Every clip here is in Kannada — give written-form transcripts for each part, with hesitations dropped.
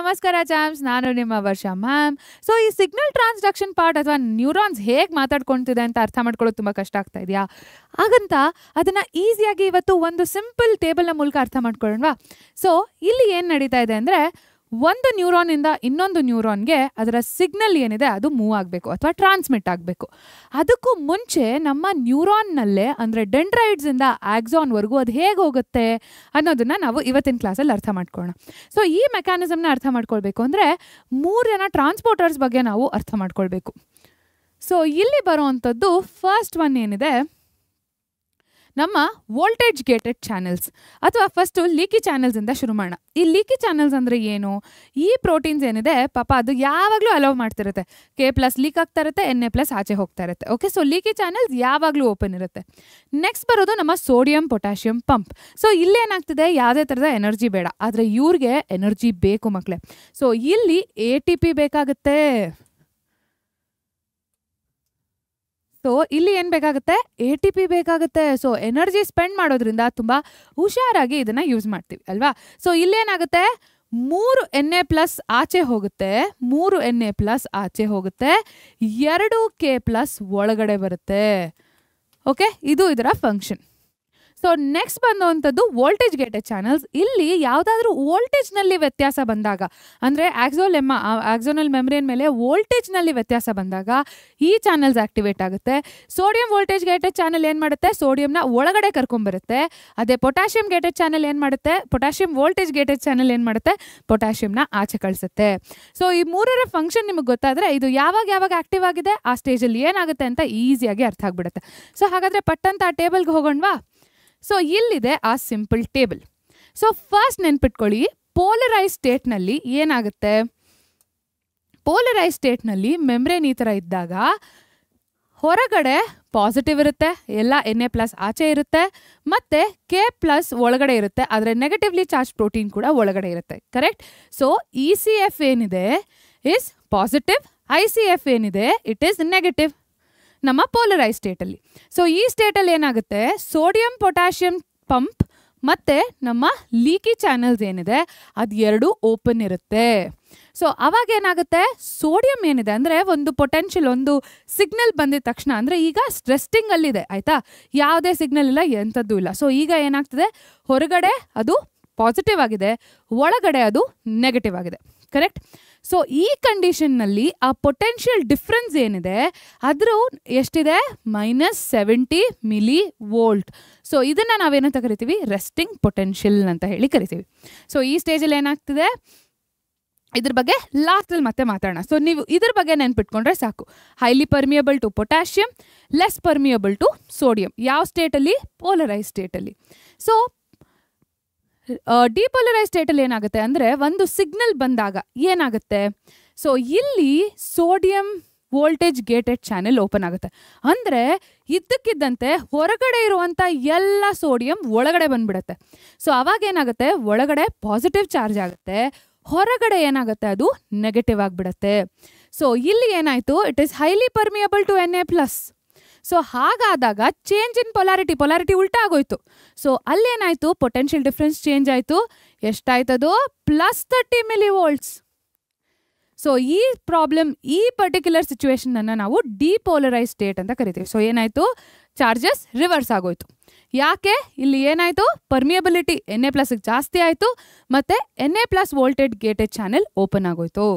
ನಮಸ್ಕಾರ ಚಾಮ್ಸ್, ನಾನು ನಿಮ್ಮ ವರ್ಷ ಮ್ಯಾಮ್. ಸೊ ಈ ಸಿಗ್ನಲ್ ಟ್ರಾನ್ಸ್ಡಕ್ಷನ್ ಪಾರ್ಟ್ ಅಥವಾ ನ್ಯೂರಾನ್ಸ್ ಹೇಗೆ ಮಾತಾಡ್ಕೊಳ್ತಿದೆ ಅಂತ ಅರ್ಥ ಮಾಡ್ಕೊಳ್ಳೋದು ತುಂಬ ಕಷ್ಟ ಆಗ್ತಾ ಇದೆಯಾ? ಹಾಗಂತ ಅದನ್ನು ಈಸಿಯಾಗಿ ಇವತ್ತು ಒಂದು ಸಿಂಪಲ್ ಟೇಬಲ್ನ ಮೂಲಕ ಅರ್ಥ ಮಾಡ್ಕೊಳ್ಳೋಣವಾ? ಸೊ ಇಲ್ಲಿ ಏನು ನಡೀತಾ ಇದೆ ಅಂದರೆ, ಒಂದು ನ್ಯೂರಾನಿಂದ ಇನ್ನೊಂದು ನ್ಯೂರಾನ್ಗೆ ಅದರ ಸಿಗ್ನಲ್ ಏನಿದೆ ಅದು ಮೂವ್ ಆಗಬೇಕು ಅಥವಾ ಟ್ರಾನ್ಸ್ಮಿಟ್ ಆಗಬೇಕು. ಅದಕ್ಕೂ ಮುಂಚೆ ನಮ್ಮ ನ್ಯೂರಾನ್ನಲ್ಲೇ ಅಂದರೆ ಡೆಂಡ್ರೈಡ್ಸಿಂದ ಆಕ್ಸಾನ್ವರೆಗೂ ಅದು ಹೇಗೆ ಹೋಗುತ್ತೆ ಅನ್ನೋದನ್ನು ನಾವು ಇವತ್ತಿನ ಕ್ಲಾಸಲ್ಲಿ ಅರ್ಥ ಮಾಡ್ಕೊಳ್ಳೋಣ. ಸೊ ಈ ಮೆಕ್ಯಾನಿಸಮ್ನ ಅರ್ಥ ಮಾಡ್ಕೊಳ್ಬೇಕು ಅಂದರೆ 3 ಜನ ಟ್ರಾನ್ಸ್ಪೋರ್ಟರ್ಸ್ ಬಗ್ಗೆ ನಾವು ಅರ್ಥ ಮಾಡ್ಕೊಳ್ಬೇಕು. ಸೊ ಇಲ್ಲಿ ಬರೋವಂಥದ್ದು ಫಸ್ಟ್ ಒನ್ ಏನಿದೆ, ನಮ್ಮ ವೋಲ್ಟೇಜ್ ಗೇಟೆಡ್ ಚಾನೆಲ್ಸ್ ಅಥವಾ ಫಸ್ಟು ಲೀಕಿ ಚಾನೆಲ್ಸಿಂದ ಶುರು ಮಾಡೋಣ. ಈ ಲೀಕಿ ಚಾನೆಲ್ಸ್ ಅಂದರೆ ಏನು? ಈ ಪ್ರೋಟೀನ್ಸ್ ಏನಿದೆ ಪಾಪ ಅದು ಯಾವಾಗಲೂ ಅಲೌ ಮಾಡ್ತಿರುತ್ತೆ. K+ ಲೀಕ್ ಆಗ್ತಾ ಇರುತ್ತೆ, Na+ ಆಚೆ ಹೋಗ್ತಾ ಇರುತ್ತೆ. ಓಕೆ, ಸೊ ಲೀಕಿ ಚಾನೆಲ್ಸ್ ಯಾವಾಗಲೂ ಓಪನ್ ಇರುತ್ತೆ. ನೆಕ್ಸ್ಟ್ ಬರೋದು ನಮ್ಮ ಸೋಡಿಯಂ ಪೊಟ್ಯಾಷಿಯಂ ಪಂಪ್. ಸೊ ಇಲ್ಲೇನಾಗ್ತಿದೆ, ಯಾವುದೇ ಥರದ ಎನರ್ಜಿ ಬೇಡ, ಆದರೆ ಇವ್ರಿಗೆ ಎನರ್ಜಿ ಬೇಕು ಮಕ್ಕಳೇ. ಸೊ ಇಲ್ಲಿ ATP ಬೇಕಾಗುತ್ತೆ. ಸೊ ಇಲ್ಲಿ ಏನು ಬೇಕಾಗುತ್ತೆ? ATP ಬೇಕಾಗುತ್ತೆ. ಸೊ ಎನರ್ಜಿ ಸ್ಪೆಂಡ್ ಮಾಡೋದ್ರಿಂದ ತುಂಬ ಹುಷಾರಾಗಿ ಇದನ್ನು ಯೂಸ್ ಮಾಡ್ತೀವಿ ಅಲ್ವಾ? ಸೊ ಇಲ್ಲೇನಾಗುತ್ತೆ, 3 Na+ ಆಚೆ ಹೋಗುತ್ತೆ, 3 Na+ ಆಚೆ ಹೋಗುತ್ತೆ, 2 K+ ಒಳಗಡೆ ಬರುತ್ತೆ. ಓಕೆ, ಇದು ಇದರ ಫಂಕ್ಷನ್. ಸೊ ನೆಕ್ಸ್ಟ್ ಬಂದುವಂಥದ್ದು ವೋಲ್ಟೇಜ್ ಗೇಟೆಡ್ ಚಾನಲ್ಸ್. ಇಲ್ಲಿ ಯಾವುದಾದ್ರೂ ವೋಲ್ಟೇಜ್ನಲ್ಲಿ ವ್ಯತ್ಯಾಸ ಬಂದಾಗ, ಅಂದರೆ ಆಕ್ಸೋನಲ್ ಮೆಮ್ರೇನ್ ಮೇಲೆ ವೋಲ್ಟೇಜ್ನಲ್ಲಿ ವ್ಯತ್ಯಾಸ ಬಂದಾಗ ಈ ಚಾನಲ್ಸ್ ಆಕ್ಟಿವೇಟ್ ಆಗುತ್ತೆ. ಸೋಡಿಯಂ ವೋಲ್ಟೇಜ್ ಗೇಟೆಡ್ ಚಾನಲ್ ಏನು ಮಾಡುತ್ತೆ? ಸೋಡಿಯಂನ ಒಳಗಡೆ ಕರ್ಕೊಂಬರುತ್ತೆ. ಅದೇ ಪೊಟ್ಯಾಷಿಯಂ ಗೇಟೆಡ್ ಚಾನಲ್ ಏನು ಮಾಡುತ್ತೆ? ಪೊಟ್ಯಾಷಿಯಂ ವೋಲ್ಟೇಜ್ ಗೇಟೆಡ್ ಚಾನಲ್ ಏನು ಮಾಡುತ್ತೆ? ಪೊಟ್ಯಾಷಿಯಂನ ಆಚೆ ಕಳಿಸುತ್ತೆ. ಸೊ ಈ 3ರ ಫಂಕ್ಷನ್ ನಿಮಗೆ ಗೊತ್ತಾದರೆ ಇದು ಯಾವಾಗ ಆಕ್ಟಿವ್ ಆಗಿದೆ, ಆ ಸ್ಟೇಜಲ್ಲಿ ಏನಾಗುತ್ತೆ ಅಂತ ಈಸಿಯಾಗಿ ಅರ್ಥ ಆಗ್ಬಿಡುತ್ತೆ. ಸೊ ಹಾಗಾದರೆ ಪಟ್ಟಂತ ಆ ಟೇಬಲ್ಗೆ ಹೋಗೋಣವಾ? ಸೊ ಇಲ್ಲಿದೆ ಆ ಸಿಂಪಲ್ ಟೇಬಲ್. ಸೊ ಫಸ್ಟ್ ನೆನ್ಪಿಟ್ಕೊಳ್ಳಿ, ಪೋಲರೈಸ್ ಸ್ಟೇಟ್ನಲ್ಲಿ ಏನಾಗುತ್ತೆ? ಪೋಲರೈಸ್ ಸ್ಟೇಟ್ನಲ್ಲಿ ಮೆಮ್ರೇನ್ ಈ ಥರ ಇದ್ದಾಗ ಹೊರಗಡೆ ಪಾಸಿಟಿವ್ ಇರುತ್ತೆ, ಎಲ್ಲ Na+ ಆಚೆ ಇರುತ್ತೆ, ಮತ್ತು K+ ಒಳಗಡೆ ಇರುತ್ತೆ, ಆದರೆ ನೆಗೆಟಿವ್ಲಿ ಚಾರ್ಜ್ ಪ್ರೋಟೀನ್ ಕೂಡ ಒಳಗಡೆ ಇರುತ್ತೆ. ಕರೆಕ್ಟ್? ಸೊ ECF ಏನಿದೆ ಇಸ್ ಪಾಸಿಟಿವ್, ICF ಏನಿದೆ ಇಟ್ ಈಸ್ ನೆಗೆಟಿವ್ ನಮ್ಮ ಪೋಲರೈಸ್ ಸ್ಟೇಟಲ್ಲಿ. ಸೊ ಈ ಸ್ಟೇಟಲ್ಲಿ ಏನಾಗುತ್ತೆ, ಸೋಡಿಯಂ ಪೊಟ್ಯಾಷಿಯಂ ಪಂಪ್ ಮತ್ತು ನಮ್ಮ ಲೀಕಿ ಚಾನಲ್ಸ್ ಏನಿದೆ ಅದು 2 ಓಪನ್ ಇರುತ್ತೆ. ಸೊ ಅವಾಗ ಏನಾಗುತ್ತೆ, ಸೋಡಿಯಂ ಏನಿದೆ ಅಂದರೆ ಒಂದು ಪೊಟೆನ್ಷಿಯಲ್, ಒಂದು ಸಿಗ್ನಲ್ ಬಂದಿದ ತಕ್ಷಣ, ಅಂದರೆ ಈಗ ರೆಸ್ಟಿಂಗಲ್ಲಿದೆ ಆಯಿತಾ, ಯಾವುದೇ ಸಿಗ್ನಲ್ ಇಲ್ಲ, ಎಂಥದ್ದು ಇಲ್ಲ. ಸೊ ಈಗ ಏನಾಗ್ತದೆ, ಹೊರಗಡೆ ಅದು ಪಾಸಿಟಿವ್ ಆಗಿದೆ, ಒಳಗಡೆ ಅದು ನೆಗೆಟಿವ್ ಆಗಿದೆ. ಕರೆಕ್ಟ್? ಸೊ ಈ ಕಂಡೀಷನ್ನಲ್ಲಿ ಆ ಪೊಟೆನ್ಷಿಯಲ್ ಡಿಫ್ರೆನ್ಸ್ ಏನಿದೆ ಅದ್ರ ಎಷ್ಟಿದೆ? -70 ಮಿಲಿ ವೋಲ್ಟ್. ಸೊ ಇದನ್ನು ನಾವೇನಂತ ಕರಿತೀವಿ? ರೆಸ್ಟಿಂಗ್ ಪೊಟೆನ್ಷಿಯಲ್ ಅಂತ ಹೇಳಿ ಕರಿತೀವಿ. ಸೊ ಈ ಸ್ಟೇಜಲ್ಲಿ ಏನಾಗ್ತಿದೆ, ಇದ್ರ ಬಗ್ಗೆ ಲಾಸ್ಟಲ್ಲಿ ಮತ್ತೆ ಮಾತಾಡೋಣ. ಸೊ ನೀವು ಇದ್ರ ಬಗ್ಗೆ ನೆನ್ಪಿಟ್ಕೊಂಡ್ರೆ ಸಾಕು. Highly permeable to potassium, less permeable to sodium. ಯಾವ ಸ್ಟೇಟಲ್ಲಿ? ಪೋಲರೈಸ್ ಸ್ಟೇಟಲ್ಲಿ. ಸೊ ಡಿಪೋಲರೈಸ್ ಸ್ಟೇಟಲ್ಲಿ ಏನಾಗುತ್ತೆ ಅಂದರೆ, ಒಂದು ಸಿಗ್ನಲ್ ಬಂದಾಗ ಏನಾಗುತ್ತೆ, ಸೊ ಇಲ್ಲಿ sodium voltage gated channel open ಆಗುತ್ತೆ. ಅಂದರೆ ಇದ್ದಕ್ಕಿದ್ದಂತೆ ಹೊರಗಡೆ ಇರುವಂಥ ಎಲ್ಲ ಸೋಡಿಯಂ ಒಳಗಡೆ ಬಂದ್ಬಿಡುತ್ತೆ. ಸೊ ಅವಾಗ ಏನಾಗುತ್ತೆ, ಒಳಗಡೆ ಪಾಸಿಟಿವ್ ಚಾರ್ಜ್ ಆಗುತ್ತೆ, ಹೊರಗಡೆ ಏನಾಗುತ್ತೆ, ಅದು ನೆಗೆಟಿವ್ ಆಗಿಬಿಡುತ್ತೆ. ಸೊ ಇಲ್ಲಿ ಏನಾಯಿತು, it is highly permeable to Na+. So ಹಾಗಾದಾಗ ಚೇಂಜ್ ಇನ್ ಪೊಲಾರಿಟಿ ಉಲ್ಟಾ ಆಗೋಯ್ತು. ಸೊ ಅಲ್ಲೇನಾಯಿತು, ಪೊಟೆನ್ಷಿಯಲ್ ಡಿಫ್ರೆನ್ಸ್ ಚೇಂಜ್ ಆಯಿತು. ಎಷ್ಟಾಯ್ತದು? +30 ಮಿಲಿ ವೋಲ್ಟ್ಸ್. ಸೊ ಈ ಪ್ರಾಬ್ಲಮ್, ಈ ಪರ್ಟಿಕ್ಯುಲರ್ ಸಿಚುವೇಶನನ್ನು ನಾವು ಡಿಪೋಲರೈಸ್ ಸ್ಟೇಟ್ ಅಂತ ಕರಿತೀವಿ. ಸೊ ಏನಾಯಿತು, ಚಾರ್ಜಸ್ ರಿವರ್ಸ್ ಆಗೋಯ್ತು. ಯಾಕೆ? ಇಲ್ಲಿ ಏನಾಯಿತು, ಪರ್ಮಿಯಬಿಲಿಟಿ Na+ಗೆ ಜಾಸ್ತಿ ಆಯಿತು, ಮತ್ತು Na+ voltage gated channel open ಆಗೋಯ್ತು.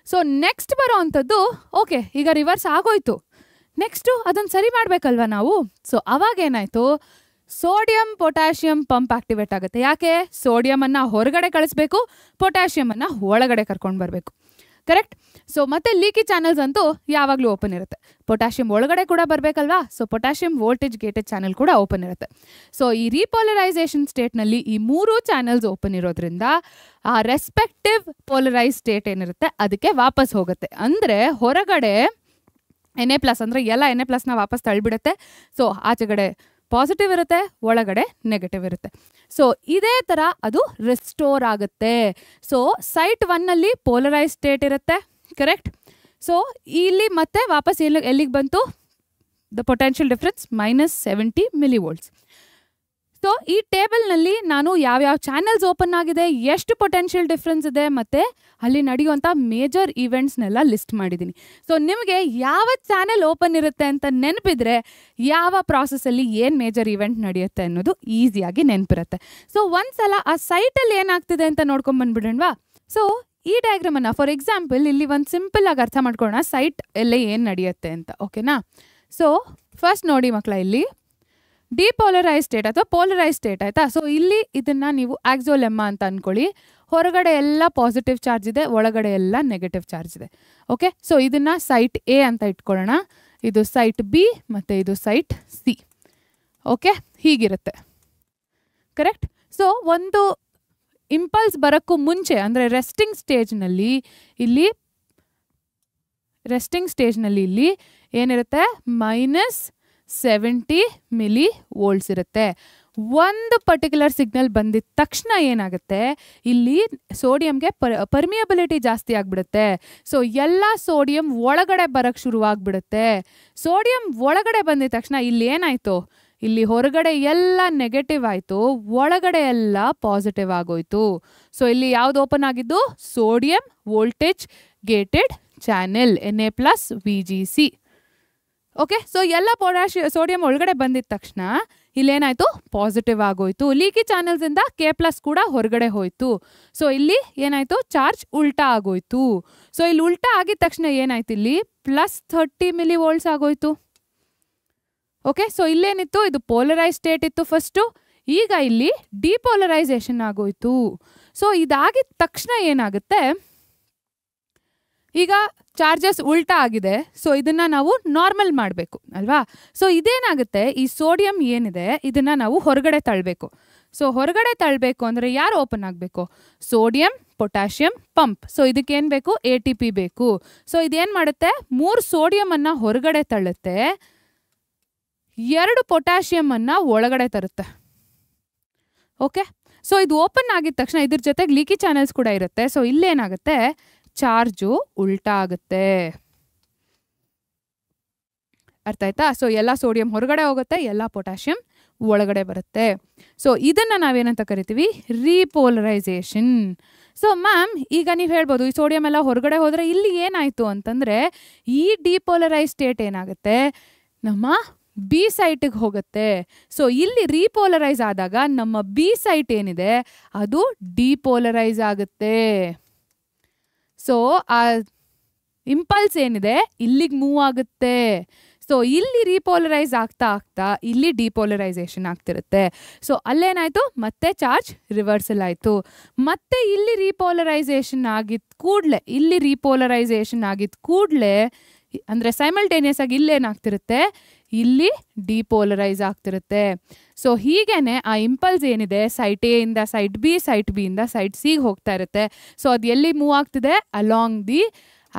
ಸೊ ನೆಕ್ಸ್ಟ್ ಬರೋ ಅಂಥದ್ದು, ಓಕೆ ಈಗ ರಿವರ್ಸ್ ಆಗೋಯ್ತು, ನೆಕ್ಸ್ಟು ಅದನ್ನು ಸರಿ ಮಾಡಬೇಕಲ್ವ ನಾವು. ಸೊ ಅವಾಗೇನಾಯಿತು, ಸೋಡಿಯಂ ಪೊಟ್ಯಾಷಿಯಂ ಪಂಪ್ ಆಕ್ಟಿವೇಟ್ ಆಗುತ್ತೆ. ಯಾಕೆ? ಸೋಡಿಯಮನ್ನು ಹೊರಗಡೆ ಕಳಿಸ್ಬೇಕು, ಪೊಟ್ಯಾಷಿಯಮನ್ನು ಒಳಗಡೆ ಕರ್ಕೊಂಡು ಬರಬೇಕು. ಕರೆಕ್ಟ್? ಸೊ ಮತ್ತೆ ಲೀಕಿ ಚಾನಲ್ಸ್ ಅಂತೂ ಯಾವಾಗಲೂ ಓಪನ್ ಇರುತ್ತೆ. ಪೊಟ್ಯಾಷಿಯಂ ಒಳಗಡೆ ಕೂಡ ಬರಬೇಕಲ್ವಾ? So potassium voltage gated channel ಕೂಡ ಓಪನ್ ಇರುತ್ತೆ. ಸೊ ಈ ರೀಪೋಲರೈಸೇಷನ್ ಸ್ಟೇಟ್ನಲ್ಲಿ ಈ 3 ಚಾನಲ್ಸ್ ಓಪನ್ ಇರೋದ್ರಿಂದ ಆ ರೆಸ್ಪೆಕ್ಟಿವ್ ಪೋಲರೈಸ್ ಸ್ಟೇಟ್ ಏನಿರುತ್ತೆ ಅದಕ್ಕೆ ವಾಪಸ್ ಹೋಗುತ್ತೆ. ಅಂದರೆ ಹೊರಗಡೆ Na+ ಅಂದರೆ ಎಲ್ಲ Na+ನ ವಾಪಸ್ ತಳ್ಳಿಬಿಡುತ್ತೆ. ಸೊ ಆಚೆಗಡೆ ಪಾಸಿಟಿವ್ ಇರುತ್ತೆ, ಒಳಗಡೆ ನೆಗೆಟಿವ್ ಇರುತ್ತೆ. ಸೊ ಇದೇ ಥರ ಅದು ರಿಸ್ಟೋರ್ ಆಗುತ್ತೆ. ಸೊ ಸೈಟ್ 1ನಲ್ಲಿ ಪೋಲರೈಸ್ ಸ್ಟೇಟ್ ಇರುತ್ತೆ. ಕರೆಕ್ಟ್? ಸೊ ಇಲ್ಲಿ ಮತ್ತೆ ವಾಪಸ್ ಎಲ್ಲಿಗೆ ಬಂತು? The potential difference -70 milli volts. So ಈ ಟೇಬಲ್ನಲ್ಲಿ ನಾನು ಯಾವ್ಯಾವ ಚಾನೆಲ್ಸ್ ಓಪನ್ ಆಗಿದೆ, ಎಷ್ಟು ಪೊಟೆನ್ಷಿಯಲ್ ಡಿಫ್ರೆನ್ಸ್ ಇದೆ, ಮತ್ತು ಅಲ್ಲಿ ನಡೆಯುವಂಥ ಮೇಜರ್ ಈವೆಂಟ್ಸ್ನೆಲ್ಲ ಲಿಸ್ಟ್ ಮಾಡಿದ್ದೀನಿ. ಸೊ ನಿಮಗೆ ಯಾವ ಚಾನೆಲ್ ಓಪನ್ ಇರುತ್ತೆ ಅಂತ ನೆನಪಿದ್ರೆ ಯಾವ ಪ್ರಾಸೆಸ್ಸಲ್ಲಿ ಏನು ಮೇಜರ್ ಈವೆಂಟ್ ನಡೆಯುತ್ತೆ ಅನ್ನೋದು ಈಸಿಯಾಗಿ ನೆನಪಿರುತ್ತೆ. ಸೊ ಒಂದ್ಸಲ ಆ ಸೈಟಲ್ಲಿ ಏನಾಗ್ತಿದೆ ಅಂತ ನೋಡ್ಕೊಂಬಂದ್ಬಿಡೋಣವಾ. ಸೊ ಈ ಡಯಾಗ್ರಾಮನ್ನು ಫಾರ್ ಎಕ್ಸಾಂಪಲ್ ಇಲ್ಲಿ ಒಂದು ಸಿಂಪಲ್ ಆಗಿ ಅರ್ಥ ಮಾಡ್ಕೊಳ್ಳೋಣ, ಸೈಟ್ ಎಲ್ಲ ಏನು ನಡೆಯುತ್ತೆ ಅಂತ. ಓಕೆನಾ? ಸೊ ಫಸ್ಟ್ ನೋಡಿ ಮಕ್ಕಳ, ಇಲ್ಲಿ ಡಿಪೋಲರೈಸ್ ಸ್ಟೇಟ್ ಅಥವಾ ಪೋಲರೈಸ್ ಸ್ಟೇಟ್ ಆಯ್ತಾ. ಸೊ ಇಲ್ಲಿ ಇದನ್ನ ನೀವು ಆಕ್ಸೋಲೆಮ್ಮಾ ಅಂತ ಅನ್ಕೊಳ್ಳಿ. ಹೊರಗಡೆ ಎಲ್ಲ ಪಾಸಿಟಿವ್ ಚಾರ್ಜ್ ಇದೆ, ಒಳಗಡೆ ಎಲ್ಲ ನೆಗೆಟಿವ್ ಚಾರ್ಜ್ ಇದೆ. ಓಕೆ, ಸೊ ಇದನ್ನ ಸೈಟ್ ಎ ಅಂತ ಇಟ್ಕೊಳ್ಳೋಣ, ಇದು ಸೈಟ್ ಬಿ ಮತ್ತು ಇದು ಸೈಟ್ ಸಿ. ಓಕೆ, ಹೀಗಿರುತ್ತೆ. ಕರೆಕ್ಟ್? ಸೊ ಒಂದು ಇಂಪಲ್ಸ್ ಬರೋಕ್ಕೂ ಮುಂಚೆ ಅಂದರೆ ರೆಸ್ಟಿಂಗ್ ಸ್ಟೇಜ್ನಲ್ಲಿ ಇಲ್ಲಿ ಏನಿರುತ್ತೆ, -70 ಮಿಲಿ ವೋಲ್ಟ್ಸ್ ಇರುತ್ತೆ. ಒಂದು ಪರ್ಟಿಕ್ಯುಲರ್ ಸಿಗ್ನಲ್ ಬಂದಿದ ತಕ್ಷಣ ಏನಾಗುತ್ತೆ, ಇಲ್ಲಿ ಸೋಡಿಯಂಗೆ ಪರ್ಮಿಯಬಿಲಿಟಿ ಜಾಸ್ತಿ ಆಗಿಬಿಡುತ್ತೆ. ಸೊ ಎಲ್ಲ ಸೋಡಿಯಂ ಒಳಗಡೆ ಬರೋಕ್ಕೆ ಶುರುವಾಗ್ಬಿಡುತ್ತೆ. ಸೋಡಿಯಂ ಒಳಗಡೆ ಬಂದಿದ ತಕ್ಷಣ ಇಲ್ಲಿ ಏನಾಯಿತು, ಇಲ್ಲಿ ಹೊರಗಡೆ ಎಲ್ಲ ನೆಗೆಟಿವ್ ಆಯಿತು, ಒಳಗಡೆ ಎಲ್ಲ ಪಾಸಿಟಿವ್ ಆಗೋಯ್ತು. ಸೊ ಇಲ್ಲಿ ಯಾವ್ದು ಓಪನ್ ಆಗಿದ್ದು, sodium voltage gated channel Na+VGC. Okay, so ಎಲ್ಲ ಸೋಡಿಯಂ ಒಳಗಡೆ ಬಂದಿದ ತಕ್ಷಣ ಇಲ್ಲೇನಾಯಿತು, ಪಾಸಿಟಿವ್ ಆಗೋಯ್ತು. ಲೀಕಿ ಚಾನೆಲ್ಸಿಂದ K+ ಕೂಡ ಹೊರಗಡೆ ಹೋಯ್ತು. ಸೊ ಇಲ್ಲಿ ಏನಾಯಿತು, ಚಾರ್ಜ್ ಉಲ್ಟಾ ಆಗೋಯ್ತು. ಸೊ ಇಲ್ಲಿ ಉಲ್ಟಾ ಆಗಿದ ತಕ್ಷಣ ಏನಾಯ್ತು, ಇಲ್ಲಿ +30 ಮಿಲಿ ವೋಲ್ಟ್ಸ್ ಆಗೋಯ್ತು. ಓಕೆ, ಸೊ ಇಲ್ಲೇನಿತ್ತು, ಇದು ಪೋಲರೈಸ್ ಸ್ಟೇಟ್ ಇತ್ತು ಫಸ್ಟು. ಈಗ ಇಲ್ಲಿ ಡಿಪೋಲರೈಸೇಷನ್ ಆಗೋಯ್ತು. ಸೊ ಇದಾಗಿದ ತಕ್ಷಣ ಏನಾಗುತ್ತೆ, ಈಗ ಚಾರ್ಜಸ್ ಉಲ್ಟಾ ಆಗಿದೆ. ಸೊ ಇದನ್ನ ನಾವು ನಾರ್ಮಲ್ ಮಾಡಬೇಕು ಅಲ್ವಾ. ಸೊ ಇದೇನಾಗುತ್ತೆ, ಈ ಸೋಡಿಯಂ ಏನಿದೆ ಇದನ್ನ ನಾವು ಹೊರಗಡೆ ತಳ್ಳಬೇಕು. ಸೊ ಹೊರಗಡೆ ತಳ್ಳಬೇಕು ಅಂದರೆ ಯಾರು ಓಪನ್ ಆಗಬೇಕು, ಸೋಡಿಯಂ ಪೊಟ್ಯಾಷಿಯಂ ಪಂಪ್. ಸೊ ಇದಕ್ಕೇನು ಬೇಕು, ATP ಬೇಕು. ಸೊ ಇದೇನು ಮಾಡುತ್ತೆ, 3 ಸೋಡಿಯಮನ್ನು ಹೊರಗಡೆ ತಳ್ಳುತ್ತೆ, 2 ಪೊಟ್ಯಾಷಿಯಮನ್ನು ಒಳಗಡೆ ತರುತ್ತೆ. ಓಕೆ, ಸೊ ಇದು ಓಪನ್ ಆಗಿದ ತಕ್ಷಣ ಇದ್ರ ಜೊತೆಗೆ ಲೀಕಿ ಚಾನೆಲ್ಸ್ ಕೂಡ ಇರುತ್ತೆ. ಸೊ ಇಲ್ಲೇನಾಗುತ್ತೆ, ಚಾರ್ಜು ಉಲ್ಟಾ ಆಗುತ್ತೆ. ಅರ್ಥ ಆಯ್ತಾ? ಸೊ ಎಲ್ಲ ಸೋಡಿಯಂ ಹೊರಗಡೆ ಹೋಗುತ್ತೆ, ಎಲ್ಲ ಪೊಟ್ಯಾಷಿಯಂ ಒಳಗಡೆ ಬರುತ್ತೆ. ಸೊ ಇದನ್ನು ನಾವೇನಂತ ಕರಿತೀವಿ, ರೀಪೋಲರೈಸೇಷನ್. ಸೊ ಮ್ಯಾಮ್ ಈಗ ನೀವು ಹೇಳ್ಬೋದು, ಈ ಸೋಡಿಯಂ ಎಲ್ಲ ಹೊರಗಡೆ ಹೋದರೆ ಇಲ್ಲಿ ಏನಾಯಿತು ಅಂತಂದರೆ, ಈ ಡಿಪೋಲರೈಸ್ ಸ್ಟೇಟ್ ಏನಾಗುತ್ತೆ, ನಮ್ಮ ಬಿ ಸೈಟಿಗೆ ಹೋಗುತ್ತೆ. ಸೊ ಇಲ್ಲಿ ರೀಪೋಲರೈಸ್ ಆದಾಗ ನಮ್ಮ ಬಿ ಸೈಟ್ ಏನಿದೆ ಅದು ಡಿಪೋಲರೈಸ್ ಆಗುತ್ತೆ. ಸೊ ಆ ಇಂಪಲ್ಸ್ ಏನಿದೆ ಇಲ್ಲಿಗೆ ಮೂವ್ ಆಗುತ್ತೆ. ಸೊ ಇಲ್ಲಿ ರೀಪೋಲರೈಸ್ ಆಗ್ತಾ ಆಗ್ತಾ ಇಲ್ಲಿ ಡಿಪೋಲರೈಸೇಷನ್ ಆಗ್ತಿರುತ್ತೆ. ಸೊ ಅಲ್ಲೇನಾಯಿತು, ಮತ್ತೆ ಚಾರ್ಜ್ ರಿವರ್ಸಲ್ ಆಯಿತು. ಮತ್ತೆ ಇಲ್ಲಿ ರೀಪೋಲರೈಸೇಷನ್ ಆಗಿದ್ದ ಕೂಡಲೇ ಅಂದರೆ ಸೈಮಲ್ಟೇನಿಯಸ್ ಆಗಿ ಇಲ್ಲೇನಾಗ್ತಿರುತ್ತೆ, ಇಲ್ಲಿ ಡಿಪೋಲರೈಸ್ ಆಗ್ತಿರುತ್ತೆ. ಸೊ ಹೀಗೇನೆ ಆ ಇಂಪಲ್ಸ್ ಏನಿದೆ ಸೈಟ್ ಎ ಇಂದ ಸೈಟ್ ಬಿ, ಸೈಟ್ ಬಿ ಇಂದ ಸೈಟ್ ಸಿಗೆ ಹೋಗ್ತಾ ಇರುತ್ತೆ. ಸೊ ಅದು ಎಲ್ಲಿ ಮೂವ್ ಆಗ್ತಿದೆ, ಅಲಾಂಗ್ ದಿ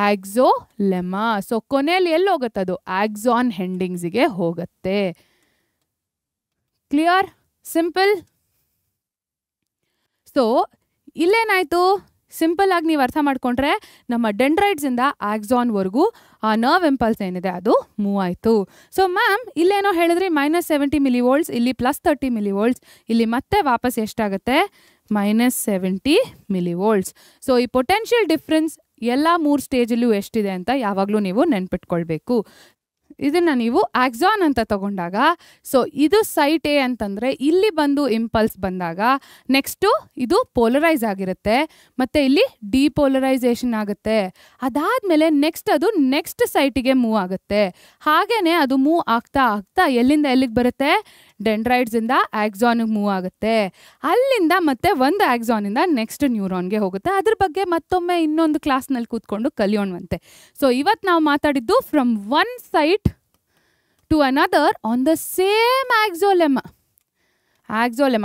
ಆಕ್ಸೋಲೆಮಾ. ಸೊ ಕೊನೆಯಲ್ಲಿ ಎಲ್ಲಿ ಹೋಗುತ್ತೆ, ಅದು ಆಕ್ಸಾನ್ ಹೆಂಡಿಂಗ್ಸಿಗೆ ಹೋಗುತ್ತೆ. ಕ್ಲಿಯರ್? ಸಿಂಪಲ್? ಸೊ ಇಲ್ಲೇನಾಯಿತು, ಸಿಂಪಲ್ ಆಗಿ ನೀವು ಅರ್ಥ ಮಾಡ್ಕೊಂಡ್ರೆ ನಮ್ಮ ಡೆಂಡ್ರೈಟ್ಸಿಂದ ಆಕ್ಸಾನ್ವರೆಗೂ ಆ ನರ್ವ್ ಇಂಪಲ್ಸ್ ಏನಿದೆ ಅದು ಮೂವ್ ಆಯಿತು. ಸೊ ಮ್ಯಾಮ್ ಇಲ್ಲೇನೋ ಹೇಳಿದ್ರಿ -70 ಮಿಲಿ ವೋಲ್ಟ್ಸ್, ಇಲ್ಲಿ +30 ಮಿಲಿ ವೋಲ್ಟ್ಸ್, ಇಲ್ಲಿ ಮತ್ತೆ ವಾಪಸ್ ಎಷ್ಟಾಗುತ್ತೆ, -70 ಮಿಲಿ ವೋಲ್ಟ್ಸ್. ಸೊ ಈ ಪೊಟೆನ್ಷಿಯಲ್ ಡಿಫ್ರೆನ್ಸ್ ಎಲ್ಲ 3 ಸ್ಟೇಜಲ್ಲೂ ಎಷ್ಟಿದೆ ಅಂತ ಯಾವಾಗಲೂ ನೀವು ನೆನ್ಪಿಟ್ಕೊಳ್ಬೇಕು. ಇದನ್ನು ನೀವು ಆಕ್ಸಾನ್ ಅಂತ ತಗೊಂಡಾಗ, ಸೊ ಇದು ಸೈಟ್ ಎ ಅಂತಂದರೆ ಇಲ್ಲಿ ಬಂದು ಇಂಪಲ್ಸ್ ಬಂದಾಗ ನೆಕ್ಸ್ಟು ಇದು ಪೋಲರೈಸ್ ಆಗಿರುತ್ತೆ, ಮತ್ತು ಇಲ್ಲಿ ಡಿಪೋಲರೈಸೇಷನ್ ಆಗುತ್ತೆ. ಅದಾದಮೇಲೆ ಅದು ನೆಕ್ಸ್ಟ್ ಸೈಟಿಗೆ ಮೂವ್ ಆಗುತ್ತೆ. ಹಾಗೇ ಅದು ಮೂವ್ ಆಗ್ತಾ ಆಗ್ತಾ ಎಲ್ಲಿಂದ ಎಲ್ಲಿಗೆ ಬರುತ್ತೆ, ಡೆಂಡ್ರೈಟ್ಸಿಂದ ಆಕ್ಸಾನಿಗೆ ಮೂವ್ ಆಗುತ್ತೆ. ಅಲ್ಲಿಂದ ಮತ್ತೆ ಒಂದು ಆಕ್ಸಾನಿಂದ ನೆಕ್ಸ್ಟ್ ನ್ಯೂರಾನ್ಗೆ ಹೋಗುತ್ತೆ. ಅದ್ರ ಬಗ್ಗೆ ಮತ್ತೊಮ್ಮೆ ಇನ್ನೊಂದು ಕ್ಲಾಸ್ನಲ್ಲಿ ಕೂತ್ಕೊಂಡು ಕಲಿಯೋಣವಂತೆ. ಸೊ ಇವತ್ತು ನಾವು ಮಾತಾಡಿದ್ದು from one site to another on the same axolemma.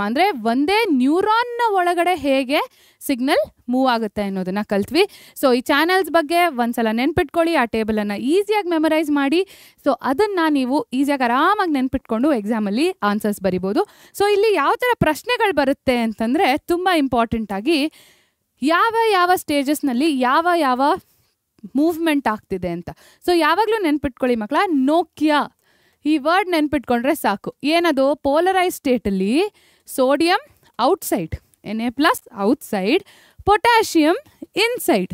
ಅಂದರೆ ಒಂದೇ ನ್ಯೂರಾನ್ನ ಒಳಗಡೆ ಹೇಗೆ ಸಿಗ್ನಲ್ ಮೂವ್ ಆಗುತ್ತೆ ಅನ್ನೋದನ್ನು ಕಲ್ತ್ವಿ. ಸೊ ಈ ಚಾನೆಲ್ಸ್ ಬಗ್ಗೆ ಒಂದ್ಸಲ ನೆನ್ಪಿಟ್ಕೊಳ್ಳಿ, ಆ ಟೇಬಲನ್ನು ಈಸಿಯಾಗಿ ಮೆಮರೈಸ್ ಮಾಡಿ. ಸೊ ಅದನ್ನು ನೀವು ಈಸಿಯಾಗಿ ಆರಾಮಾಗಿ ನೆನ್ಪಿಟ್ಕೊಂಡು ಎಕ್ಸಾಮಲ್ಲಿ ಆನ್ಸರ್ಸ್ ಬರಿಬೋದು. ಸೊ ಇಲ್ಲಿ ಯಾವ ಥರ ಪ್ರಶ್ನೆಗಳು ಬರುತ್ತೆ ಅಂತಂದರೆ ತುಂಬ ಇಂಪಾರ್ಟೆಂಟಾಗಿ ಯಾವ ಸ್ಟೇಜಸ್ನಲ್ಲಿ ಯಾವ ಮೂವ್ಮೆಂಟ್ ಆಗ್ತಿದೆ ಅಂತ. ಸೊ ಯಾವಾಗಲೂ ನೆನ್ಪಿಟ್ಕೊಳ್ಳಿ ಮಕ್ಕಳ, ನೋಕಿಯಾ ಈ ವರ್ಡ್ ನೆನ್ಪಿಟ್ಕೊಂಡ್ರೆ ಸಾಕು. ಏನದು, ಪೋಲರೈಸ್ ಸ್ಟೇಟಲ್ಲಿ sodium outside, Na+ outside, potassium inside.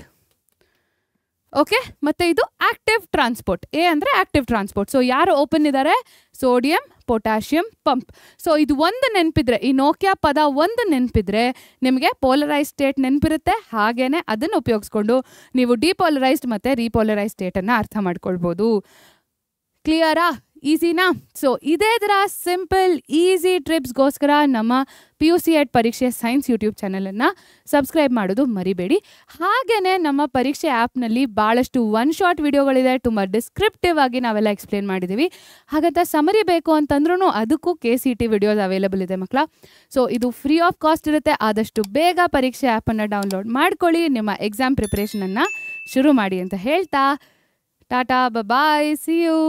Okay, ಮತ್ತು ಇದು ಆಕ್ಟಿವ್ ಟ್ರಾನ್ಸ್ಪೋರ್ಟ್. ಎ ಅಂದರೆ ಆಕ್ಟಿವ್ ಟ್ರಾನ್ಸ್ಪೋರ್ಟ್. ಸೊ ಯಾರು ಓಪನ್ ಇದ್ದಾರೆ? Sodium potassium pump. ಸೊ ಇದು ಒಂದು ನೆನಪಿದ್ರೆ, ಈ ನೋಕಿಯಾ ಪದ ಒಂದು ನೆನಪಿದ್ರೆ ನಿಮಗೆ ಪೋಲರೈಸ್ ಸ್ಟೇಟ್ ನೆನಪಿರುತ್ತೆ. ಹಾಗೇನೆ ಅದನ್ನು ಉಪಯೋಗಿಸ್ಕೊಂಡು ನೀವು ಡಿಪೋಲರೈಸ್ಡ್ ಮತ್ತು ರೀಪೋಲರೈಸ್ ಸ್ಟೇಟನ್ನು ಅರ್ಥ ಮಾಡ್ಕೊಳ್ಬೋದು. ಕ್ಲಿಯರಾ? ಈಸಿನಾ? ಸೊ ಇದೇ ಥರ ಸಿಂಪಲ್ ಈಸಿ ಟ್ರಿಪ್ಸ್ಗೋಸ್ಕರ ನಮ್ಮ PUC-ET ಪರೀಕ್ಷೆ ಸೈನ್ಸ್ ಯೂಟ್ಯೂಬ್ ಚಾನಲನ್ನು ಸಬ್ಸ್ಕ್ರೈಬ್ ಮಾಡೋದು ಮರಿಬೇಡಿ. ಹಾಗೆಯೇ ನಮ್ಮ ಪರೀಕ್ಷೆ ಆ್ಯಪ್ನಲ್ಲಿ ಭಾಳಷ್ಟು ಒನ್ ಶಾಟ್ ವಿಡಿಯೋಗಳಿದೆ. ತುಂಬ ಡಿಸ್ಕ್ರಿಪ್ಟಿವ್ ಆಗಿ ನಾವೆಲ್ಲ ಎಕ್ಸ್ಪ್ಲೇನ್ ಮಾಡಿದ್ದೀವಿ. ಹಾಗಂತ ಸಮರಿ ಬೇಕು ಅಂತಂದ್ರೂ ಅದಕ್ಕೂ KCET ವಿಡಿಯೋಸ್ ಅವೈಲೇಬಲ್ ಇದೆ ಮಕ್ಕಳ. ಸೊ ಇದು ಫ್ರೀ ಆಫ್ ಕಾಸ್ಟ್ ಇರುತ್ತೆ. ಆದಷ್ಟು ಬೇಗ ಪರೀಕ್ಷೆ ಆ್ಯಪನ್ನು ಡೌನ್ಲೋಡ್ ಮಾಡ್ಕೊಳ್ಳಿ, ನಿಮ್ಮ ಎಕ್ಸಾಮ್ ಪ್ರಿಪ್ರೇಷನನ್ನು ಶುರು ಮಾಡಿ ಅಂತ ಹೇಳ್ತಾ ಟಾಟಾ ಬಾಯ್, ಸಿ ಯು.